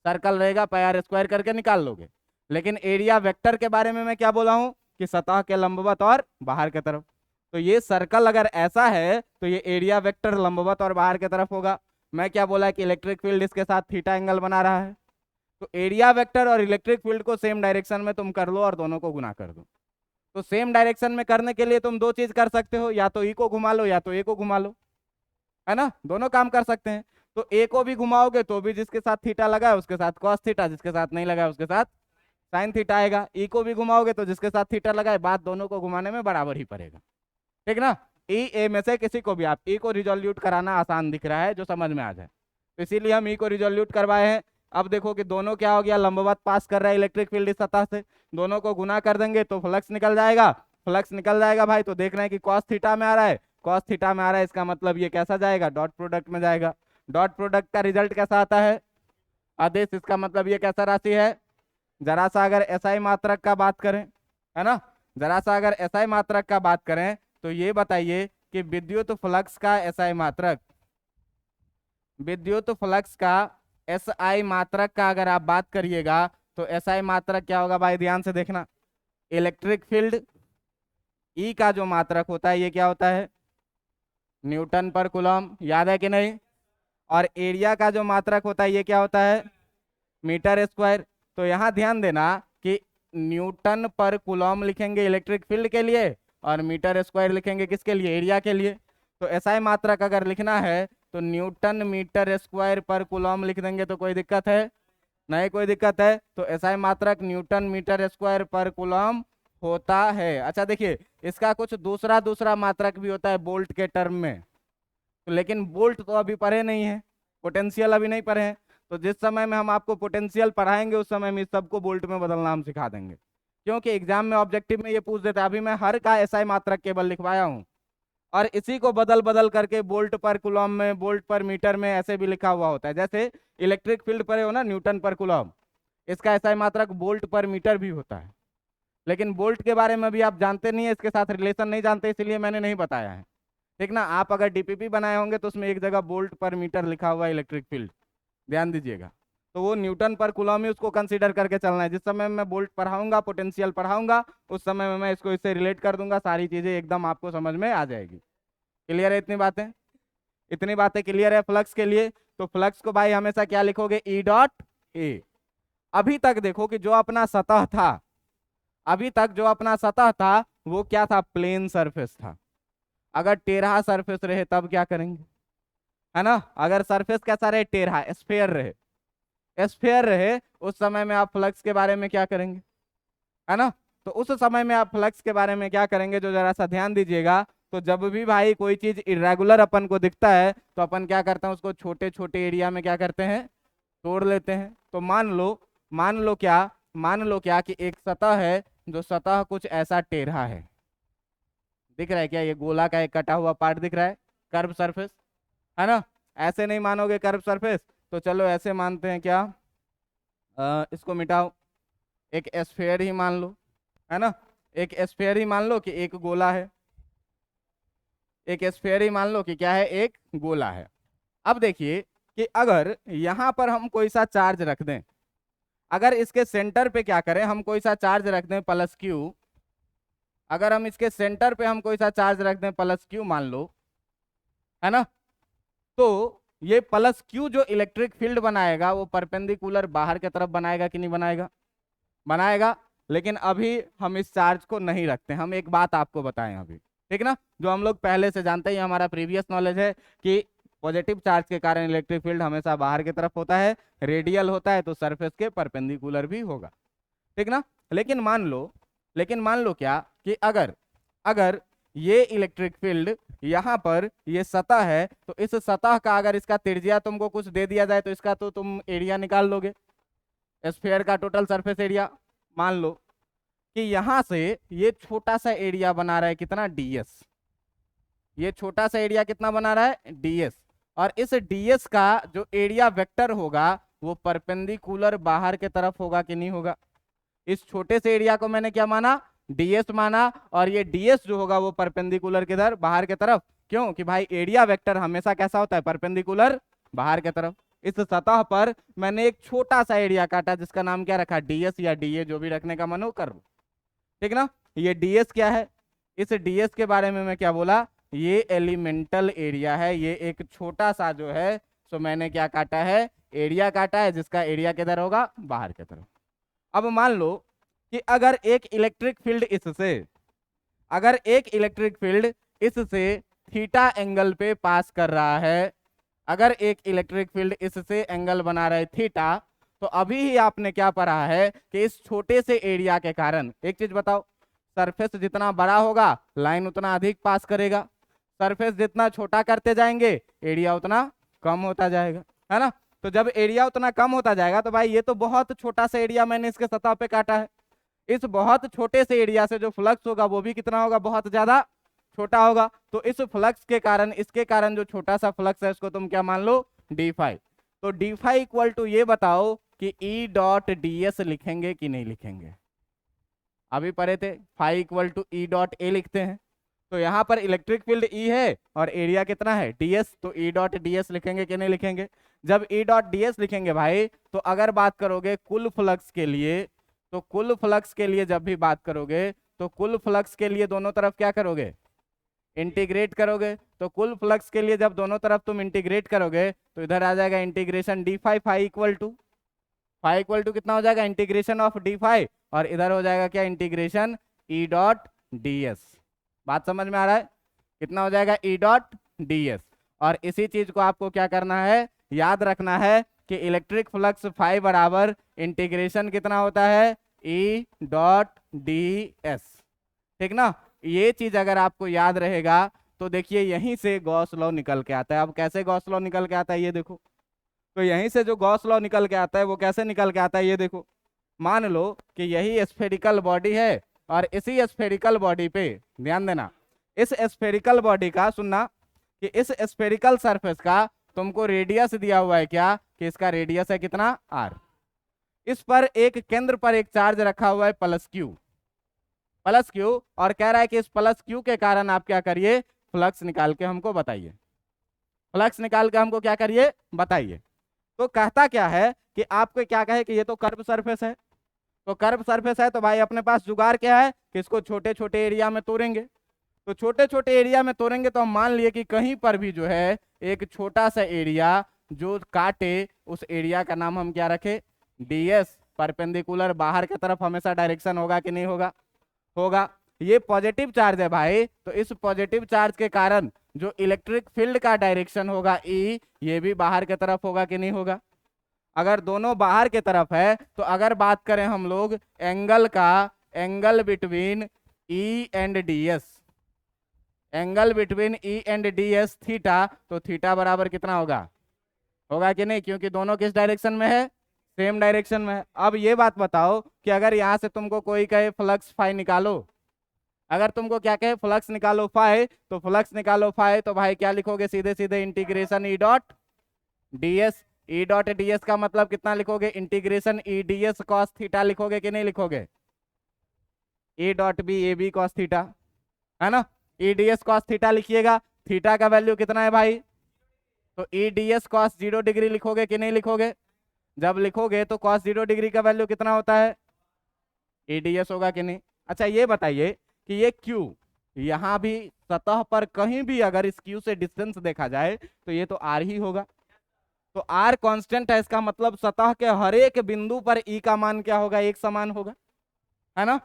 सर्कल रहेगा पाई आर स्क्वायर करके निकाल लोगे। लेकिन एरिया वेक्टर के बारे में मैं क्या बोला हूं कि सतह के लंबवत और बाहर की तरफ। तो ये सर्कल अगर ऐसा है तो ये एरिया वेक्टर लंबवत और बाहर की तरफ होगा। मैं क्या बोला कि इलेक्ट्रिक फील्ड इसके साथ थीटा एंगल बना रहा है। तो एरिया वेक्टर और इलेक्ट्रिक फील्ड को सेम डायरेक्शन में तुम कर लो और दोनों को गुना कर दो। तो सेम डायरेक्शन में करने के लिए तुम दो चीज कर सकते हो, या तो ई को घुमा लो या तो ए को घुमा लो, है ना। दोनों काम कर सकते हैं। तो ए को भी घुमाओगे तो भी जिसके साथ थीटा लगा है उसके साथ कॉस थीटा, जिसके साथ नहीं लगा है उसके साथ साइन थीटा आएगा। ई को भी घुमाओगे तो जिसके साथ थीटा लगा है बात दोनों को घुमाने में बराबर ही पड़ेगा, ठीक ना। ई ए में से किसी को भी आप ई को रिजोल्यूट कराना आसान दिख रहा है जो समझ में आ जाए, तो इसीलिए हम ई को रिजोल्यूट करवाए हैं। अब देखो कि दोनों क्या हो गया, लंबवत पास कर रहा है इलेक्ट्रिक फील्ड इस सतह से, दोनों को गुना कर देंगे तो फ्लक्स निकल जाएगा। फ्लक्स निकल जाएगा भाई, तो देख रहे हैं कि कॉस थीटा में आ रहा है, कॉस थीटा में आ रहा है, इसका मतलब ये कैसा जाएगा? डॉट प्रोडक्ट में जाएगा। डॉट प्रोडक्ट का रिजल्ट कैसा आता है? आदेश। इसका मतलब ये कैसा राशि है? जरा सा अगर एसआई मात्रक का बात करें, है ना, जरा सा अगर एसआई मात्रक का बात करें तो ये बताइए कि विद्युत फ्लक्स का एसआई मात्रक, विद्युत फ्लक्स का एसआई मात्रक का अगर आप बात करिएगा तो एसआई मात्रक क्या होगा भाई? ध्यान से देखना, इलेक्ट्रिक फील्ड ई का जो मात्रक होता है ये क्या होता है? न्यूटन पर कूलम, याद है कि नहीं। और एरिया का जो मात्रक होता है ये क्या होता है? Metre square. तो यहाँ ध्यान देना कि न्यूटन पर कूलम लिखेंगे इलेक्ट्रिक फील्ड के लिए और मीटर स्क्वायर लिखेंगे किसके लिए? एरिया के लिए। तो एसआई मात्रक अगर लिखना है तो न्यूटन मीटर स्क्वायर पर कूलम लिख देंगे तो कोई दिक्कत है? नहीं कोई दिक्कत है तो एसआई मात्रक न्यूटन मीटर स्क्वायर पर कूलम होता है। अच्छा देखिए, इसका कुछ दूसरा दूसरा मात्रक भी होता है बोल्ट के टर्म में, तो लेकिन बोल्ट तो अभी पढ़े नहीं है, पोटेंशियल अभी नहीं पढ़े हैं, तो जिस समय में हम आपको पोटेंशियल पढ़ाएंगे उस समय में इस सबको बोल्ट में बदलना हम सिखा देंगे, क्योंकि एग्जाम में ऑब्जेक्टिव में ये पूछ देता है। अभी मैं हर का एसआई मात्रक केवल लिखवाया हूँ, और इसी को बदल बदल करके बोल्ट पर कूलम में, बोल्ट पर मीटर में ऐसे भी लिखा हुआ होता है। जैसे इलेक्ट्रिक फील्ड पढ़े हो ना, न्यूटन पर कूलम, इसका एसआई मात्रक बोल्ट पर मीटर भी होता है, लेकिन बोल्ट के बारे में भी आप जानते नहीं है, इसके साथ रिलेशन नहीं जानते, इसलिए मैंने नहीं बताया है, ठीक ना। आप अगर डीपीपी बनाए होंगे तो उसमें एक जगह बोल्ट पर मीटर लिखा हुआ है इलेक्ट्रिक फील्ड, ध्यान दीजिएगा, तो वो न्यूटन पर कूलम ही उसको कंसीडर करके चलना है। जिस समय मैं बोल्ट पढ़ाऊंगा, पोटेंशियल पढ़ाऊंगा, उस समय में मैं इसको इससे रिलेट कर दूंगा, सारी चीजें एकदम आपको समझ में आ जाएगी। क्लियर है इतनी बातें? इतनी बातें क्लियर है फ्लक्स के लिए? तो फ्लक्स को भाई हमेशा क्या लिखोगे, ई डॉट ए। अभी तक देखो कि जो अपना सतह था, अभी तक जो अपना सतह था वो क्या था, प्लेन सरफेस था। अगर टेढ़ा सरफेस रहे तब क्या करेंगे, है ना। अगर सरफेस कैसा रहे, टेढ़ा, स्फेयर रहे, स्फेयर रहे, उस समय में आप फ्लक्स के बारे में क्या करेंगे, है ना। तो उस समय में आप फ्लक्स के बारे में क्या करेंगे, जो जरा सा ध्यान दीजिएगा, तो जब भी भाई कोई चीज इरेगुलर अपन को दिखता है तो अपन क्या करते हैं, उसको छोटे छोटे एरिया में क्या करते हैं, तोड़ लेते हैं। तो मान लो क्या कि एक सतह है, जो सतह कुछ ऐसा टेढ़ा है, दिख रहा है क्या, ये गोला का एक कटा हुआ पार्ट दिख रहा है, कर्व सरफेस, है ना। ऐसे नहीं मानोगे कर्व सरफेस, तो चलो ऐसे मानते हैं क्या, इसको मिटाओ, एक स्फेयर ही मान लो, है ना। एक स्फेयर ही मान लो कि एक गोला है, एक स्फेयर ही मान लो कि क्या है, एक गोला है। अब देखिए कि अगर यहां पर हम कोई सा चार्ज रख दें, अगर इसके सेंटर पे क्या करें, हम कोई सा चार्ज रख दें प्लस क्यू, अगर हम इसके सेंटर पे हम कोई सा चार्ज रख दें प्लस क्यू मान लो, है ना, तो ये प्लस क्यू जो इलेक्ट्रिक फील्ड बनाएगा वो परपेंडिकुलर बाहर की तरफ बनाएगा कि नहीं बनाएगा, बनाएगा। लेकिन अभी हम इस चार्ज को नहीं रखते, हम एक बात आपको बताएं अभी, ठीक ना, जो हम लोग पहले से जानते हैं, हमारा प्रीवियस नॉलेज है कि पॉजिटिव चार्ज के कारण इलेक्ट्रिक फील्ड हमेशा बाहर की तरफ होता है, रेडियल होता है तो सरफेस के परपेंडिकुलर भी होगा, ठीक ना। लेकिन मान लो क्या कि अगर अगर ये इलेक्ट्रिक फील्ड यहाँ पर ये सतह है, तो इस सतह का अगर इसका त्रिज्या तुमको कुछ दे दिया जाए तो इसका तो तुम एरिया निकाल लोगे, स्फीयर का टोटल सरफेस एरिया। मान लो कि यहां से ये छोटा सा एरिया बना रहा है कितना, डीएस, ये छोटा सा एरिया कितना बना रहा है, डीएस, और इस डीएस का जो एरिया वेक्टर होगा वो परपेंडिकुलर बाहर के तरफ होगा कि नहीं होगा। इस छोटे से एरिया को मैंने क्या माना, डीएस माना, और ये डीएस जो होगा वो परपेंडिकुलर किधर, बाहर के तरफ। क्यों कि भाई एरिया वेक्टर हमेशा कैसा होता है, परपेंडिकुलर बाहर के तरफ। इस सतह पर मैंने एक छोटा सा एरिया काटा जिसका नाम क्या रखा, डीएस या डीए, जो भी रखने का मन हो कर, ठीक ना। ये डीएस क्या है, इस डीएस के बारे में मैं क्या बोला, ये एलिमेंटल एरिया है, ये एक छोटा सा जो है, सो मैंने क्या काटा है, एरिया काटा है, जिसका एरिया किधर होगा, बाहर की तरफ। अब मान लो कि अगर एक इलेक्ट्रिक फील्ड इससे, अगर एक इलेक्ट्रिक फील्ड इससे थीटा एंगल पे पास कर रहा है, अगर एक इलेक्ट्रिक फील्ड इससे एंगल बना रहा है थीटा, तो अभी ही आपने क्या पढ़ा है कि इस छोटे से एरिया के कारण, एक चीज बताओ, सरफेस जितना बड़ा होगा लाइन उतना अधिक पास करेगा, सरफेस जितना छोटा करते जाएंगे एरिया उतना कम होता जाएगा, है ना। तो जब एरिया उतना कम होता जाएगा तो भाई ये तो बहुत छोटा सा एरिया मैंने इसके सतह पे काटा है, इस बहुत छोटे से एरिया से जो फ्लक्स होगा वो भी कितना होगा, बहुत ज्यादा छोटा होगा। तो इस फ्लक्स के कारण, इसके कारण जो छोटा सा फ्लक्स है उसको तुम क्या मान लो, डी फाई। तो डी फाई इक्वल टू ये बताओ कि ई डॉट डी एस लिखेंगे कि नहीं लिखेंगे। अभी पढ़े थे phi equal to E dot A लिखते हैं, तो यहाँ पर इलेक्ट्रिक फील्ड ई है और एरिया कितना है, डीएस, तो ई डॉट डीएस लिखेंगे कि नहीं लिखेंगे। जब ई डॉट डीएस लिखेंगे भाई, तो अगर बात करोगे कुल फ्लक्स के लिए, तो कुल फ्लक्स के लिए जब भी बात करोगे तो कुल फ्लक्स के लिए दोनों तरफ क्या करोगे, इंटीग्रेट करोगे। तो कुल फ्लक्स के लिए जब दोनों तरफ तुम इंटीग्रेट करोगे तो इधर आ जाएगा integration d phi, phi equal to कितना हो जाएगा, इंटीग्रेशन ऑफ डी फाई, और इधर हो जाएगा क्या, integration E dot D S. बात समझ में आ रहा है, कितना हो जाएगा, ई डॉट डी एस। और इसी चीज को आपको क्या करना है, याद रखना है कि इलेक्ट्रिक फ्लक्स फाई बराबर इंटीग्रेशन कितना होता है, ई डॉट डी एस। ठीक ना, ये चीज अगर आपको याद रहेगा तो देखिए यहीं से गॉस लॉ निकल के आता है। अब कैसे गॉस लॉ निकल के आता है ये देखो, तो यहीं से जो गॉस लॉ निकल के आता है वो कैसे निकल के आता है ये देखो। मान लो कि यही स्फेरिकल बॉडी है और इसी स्फेरिकल बॉडी पे ध्यान देना, इस स्फेरिकल बॉडी का सुनना कि इस स्फेरिकल सरफेस का तुमको रेडियस दिया हुआ है क्या, कि इसका रेडियस है कितना आर। इस पर एक केंद्र पर एक चार्ज रखा हुआ है प्लस क्यू, प्लस क्यू, और कह रहा है कि इस प्लस क्यू के कारण आप क्या करिए, फ्लक्स निकाल के हमको बताइए, फ्लक्स निकाल के हमको क्या करिए बताइए। तो कहता क्या है कि आपको क्या कहे कि ये तो कर्व सरफेस है, तो कर्व सरफेस है तो भाई अपने पास जुगाड़ क्या है कि इसको छोटे छोटे एरिया में तोड़ेंगे। तो छोटे छोटे एरिया में तोड़ेंगे तो हम मान लिए कि कहीं पर भी जो है एक छोटा सा एरिया जो काटे, उस एरिया का नाम हम क्या रखे, डीएस। परपेंडिकुलर बाहर की तरफ हमेशा डायरेक्शन होगा कि नहीं होगा, होगा। ये पॉजिटिव चार्ज है भाई, तो इस पॉजिटिव चार्ज के कारण जो इलेक्ट्रिक फील्ड का डायरेक्शन होगा ई, ये भी बाहर की तरफ होगा कि नहीं होगा। अगर दोनों बाहर की तरफ है तो अगर बात करें हम लोग एंगल का, angle between E and D S, angle between E and D S theta, तो थीटा बराबर कितना होगा, होगा कि नहीं, क्योंकि दोनों किस डायरेक्शन में है, सेम डायरेक्शन में है। अब ये बात बताओ कि अगर यहाँ से तुमको कोई कहे फ्लक्स फाई निकालो, अगर तुमको क्या कहे फ्लक्स निकालो फाई, तो फ्लक्स निकालो फाई, तो भाई क्या लिखोगे, सीधे सीधे integration E dot ds. E dot ds का मतलब कितना लिखोगे, integration E ds cos theta लिखोगे कि नहीं लिखोगे, A dot B A B cos theta, है ना। ई डीएस कॉस थीटा लिखिएगा, थीटा का वैल्यू कितना है भाई, तो ई डीएस कॉस 0 डिग्री लिखोगे कि नहीं लिखोगे। जब लिखोगे तो कॉस 0 डिग्री का वैल्यू कितना होता है, ई डीएस होगा कि नहीं। अच्छा ये बताइए कि ये क्यू, यहाँ भी सतह पर कहीं भी अगर इस क्यू से डिस्टेंस देखा जाए तो ये तो आर ही होगा, तो आर कांस्टेंट है, इसका मतलब सतह के हर एक बिंदु पर ई का मान क्या होगा, एक समान होगा, है ना।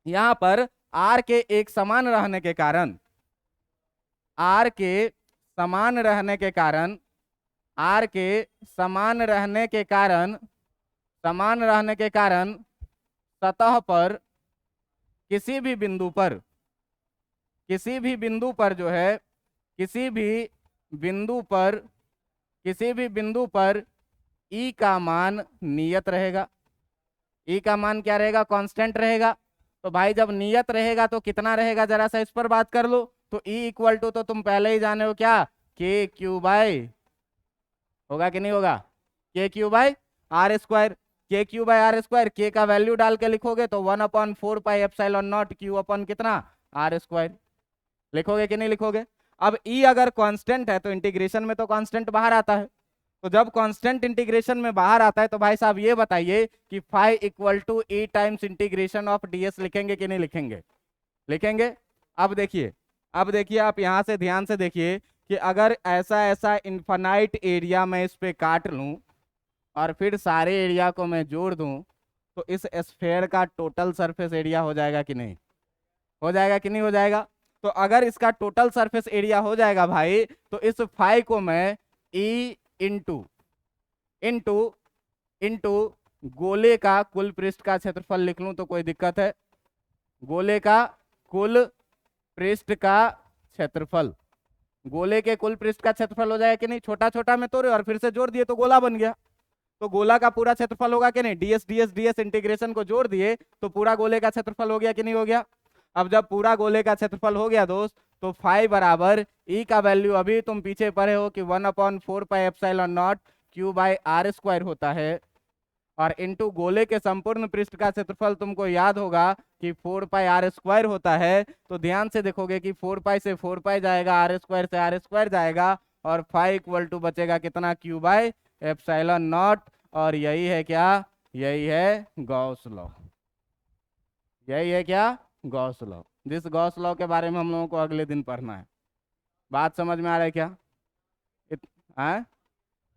यहां पर आर के एक समान रहने के कारण, आर के समान रहने के कारण, आर के समान रहने के कारण, समान रहने के कारण सतह पर किसी भी बिंदु पर, किसी भी बिंदु पर जो है, किसी भी बिंदु पर, किसी भी बिंदु पर ई का मान नियत रहेगा। ई का मान क्या रहेगा, कांस्टेंट रहेगा। तो भाई जब नियत रहेगा तो कितना रहेगा, जरा सा इस पर बात कर लो। तो ई इक्वल टू तो तुम पहले ही जाने हो क्या, के क्यू बाय, होगा कि नहीं होगा, के क्यू बाय आर स्क्वायर, के क्यू बाय आर स्क्वायर। के का वैल्यू डाल के लिखोगे तो 1/4 पाई एप्सिलॉन नॉट क्यू अपन कितना आर स्क्वायर लिखोगे कि नहीं लिखोगे। अब ई अगर कांस्टेंट है तो इंटीग्रेशन में तो कांस्टेंट बाहर आता है, तो जब कांस्टेंट इंटीग्रेशन में बाहर आता है तो भाई साहब ये बताइए कि phi equal to E times integration of ds लिखेंगे कि नहीं लिखेंगे, लिखेंगे। अब देखिए, अब देखिए आप यहां से ध्यान से देखिए कि अगर ऐसा ऐसा इन्फानाइट एरिया मैं इस पे काट लूं और फिर सारे एरिया को मैं जोड़ दूं तो इस स्फेयर का टोटल सरफेस एरिया हो जाएगा कि नहीं, हो जाएगा कि नहीं हो जाएगा। तो अगर इसका टोटल सरफेस एरिया हो जाएगा भाई, तो इस फाई को मैं ई इंटू इंटू इंटू गोले का कुल पृष्ठ का क्षेत्रफल लिख लूं तो कोई दिक्कत है, गोले का कुल पृष्ठ का क्षेत्रफल, गोले के कुल पृष्ठ का क्षेत्रफल हो जाएगा कि नहीं। छोटा छोटा में तोड़े और फिर से जोड़ दिए तो गोला बन गया, तो गोला का पूरा क्षेत्रफल होगा कि नहीं, डीएस डीएस डीएस इंटीग्रेशन को जोड़ दिए तो पूरा गोले का क्षेत्रफल हो गया कि नहीं हो गया। अब जब पूरा गोले का क्षेत्रफल हो गया दोस्त, तो फाई बराबर ई का वैल्यू अभी तुम पीछे पढ़े हो कि 1/4 pi epsilon naught q by r square होता है, और इनटू गोले के संपूर्ण पृष्ठ का क्षेत्रफल तुमको याद होगा कि 4 पाई आर स्क्वायर होता है। तो ध्यान से देखोगे कि 4 पाई से 4 पाई जाएगा, आर स्क्वायर से आर स्क्वायर जाएगा, और फाई इक्वल टू बचेगा कितना, क्यू बाय एप्सिलॉन नॉट। और यही है क्या, यही है गॉस लॉ, यही है क्या, गॉस लॉ। जिस गॉस लॉ के बारे में हम लोगों को अगले दिन पढ़ना है। बात समझ में आ रहा है क्या,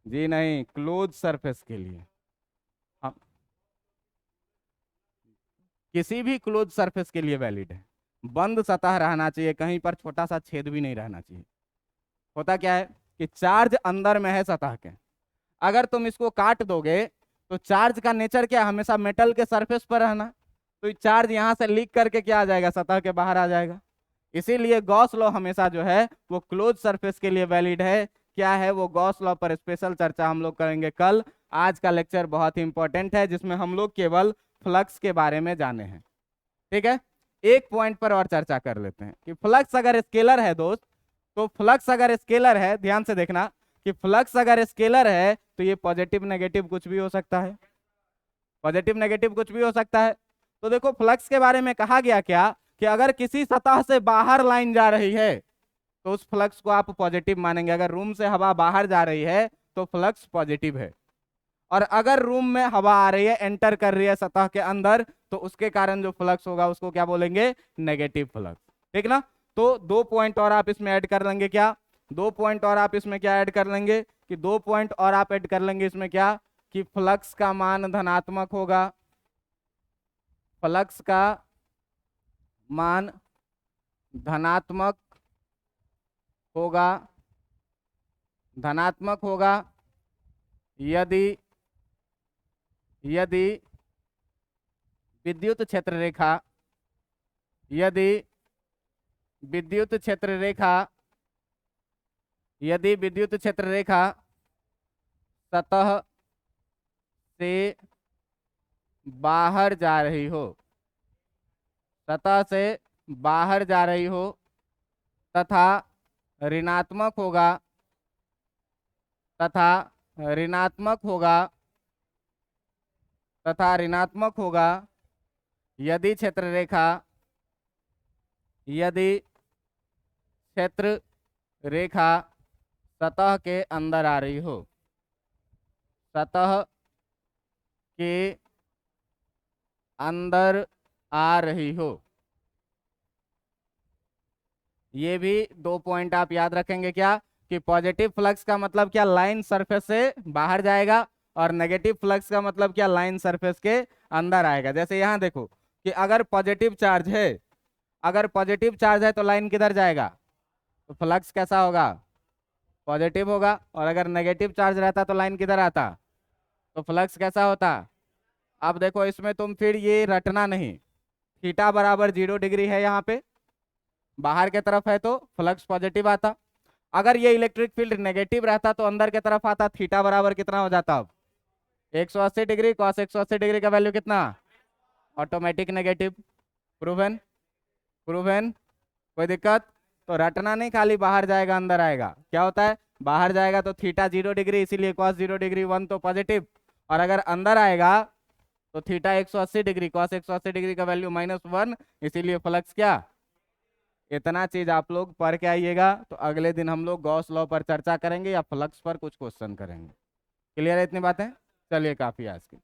जी नहीं, क्लोज सरफेस के लिए, हाँ, किसी भी क्लोज सरफेस के लिए वैलिड है। बंद सतह रहना चाहिए, कहीं पर छोटा सा छेद भी नहीं रहना चाहिए। होता क्या है कि चार्ज अंदर में है सतह के, अगर तुम इसको काट दोगे तो चार्ज का नेचर क्या, हमेशा मेटल के सरफेस पर रहना, तो चार्ज यहाँ से लीक करके क्या आ जाएगा, सतह के बाहर आ जाएगा। इसीलिए गॉस लॉ हमेशा जो है वो क्लोज सरफेस के लिए वैलिड है। क्या है वो गॉस लॉ पर स्पेशल चर्चा हम लोग करेंगे कल। आज का लेक्चर बहुत ही इंपॉर्टेंट है जिसमें हम लोग केवल फ्लक्स के बारे में जाने हैं। ठीक है, एक पॉइंट पर और चर्चा कर लेते हैं कि फ्लक्स अगर स्केलर है दोस्त, तो फ्लक्स अगर स्केलर है, ध्यान से देखना कि फ्लक्स अगर स्केलर है तो ये पॉजिटिव नेगेटिव कुछ भी हो सकता है, पॉजिटिव नेगेटिव कुछ भी हो सकता है। तो देखो फ्लक्स के बारे में कहा गया क्या कि अगर किसी सतह से बाहर लाइन जा रही है तो उस फ्लक्स को आप पॉजिटिव मानेंगे। अगर रूम से हवा बाहर जा रही है तो फ्लक्स पॉजिटिव है, और अगर रूम में हवा आ रही है, एंटर कर रही है सतह के अंदर, तो उसके कारण जो फ्लक्स होगा उसको क्या बोलेंगे, नेगेटिव फ्लक्स। ठीक ना, तो 2 पॉइंट और आप इसमें ऐड कर लेंगे, क्या 2 पॉइंट और आप इसमें क्या ऐड कर लेंगे कि 2 पॉइंट और आप ऐड कर लेंगे इसमें क्या कि फ्लक्स का मान धनात्मक होगा, फ्लक्स का मान धनात्मक होगा, धनात्मक होगा यदि विद्युत क्षेत्र रेखा, यदि विद्युत क्षेत्र रेखा, यदि विद्युत क्षेत्र रेखा सतह से बाहर जा रही हो, सतह से बाहर जा रही हो तथा ऋणात्मक होगा, तथा ऋणात्मक होगा, तथा ऋणात्मक होगा यदि क्षेत्र रेखा, यदि क्षेत्र रेखा सतह के अंदर आ रही हो, सतह के अंदर आ रही हो। ये भी 2 पॉइंट आप याद रखेंगे, क्या कि पॉजिटिव फ्लक्स का मतलब क्या, लाइन सरफेस से बाहर जाएगा, और नेगेटिव फ्लक्स का मतलब क्या, लाइन सरफेस के अंदर आएगा। जैसे यहाँ देखो कि अगर पॉजिटिव चार्ज है, अगर पॉजिटिव चार्ज है तो लाइन किधर जाएगा, तो फ्लक्स कैसा होगा, पॉजिटिव होगा, और अगर नेगेटिव चार्ज रहता तो लाइन किधर आता, तो फ्लक्स कैसा होता। अब देखो इसमें तुम फिर ये रटना नहीं, थीटा बराबर 0 डिग्री है, यहाँ पे बाहर के तरफ है तो फ्लक्स पॉजिटिव आता। अगर ये इलेक्ट्रिक फील्ड नेगेटिव रहता तो अंदर के तरफ आता, थीटा बराबर कितना हो जाता, अब 180 डिग्री, कॉस 180 डिग्री का वैल्यू कितना, ऑटोमेटिक नेगेटिव। प्रूवन, प्रूवन, कोई दिक्कत, तो रटना नहीं, खाली बाहर जाएगा अंदर आएगा, क्या होता है, बाहर जाएगा तो थीटा 0 डिग्री, इसीलिए कॉस 0 डिग्री 1 तो पॉजिटिव, और अगर अंदर आएगा तो थीटा 180 डिग्री, कॉस 180 डिग्री का वैल्यू -1, इसीलिए फ्लक्स क्या। इतना चीज आप लोग पढ़ के आइएगा, तो अगले दिन हम लोग गॉस लॉ पर चर्चा करेंगे या फ्लक्स पर कुछ क्वेश्चन करेंगे। क्लियर है इतनी बातें, चलिए काफी आज की।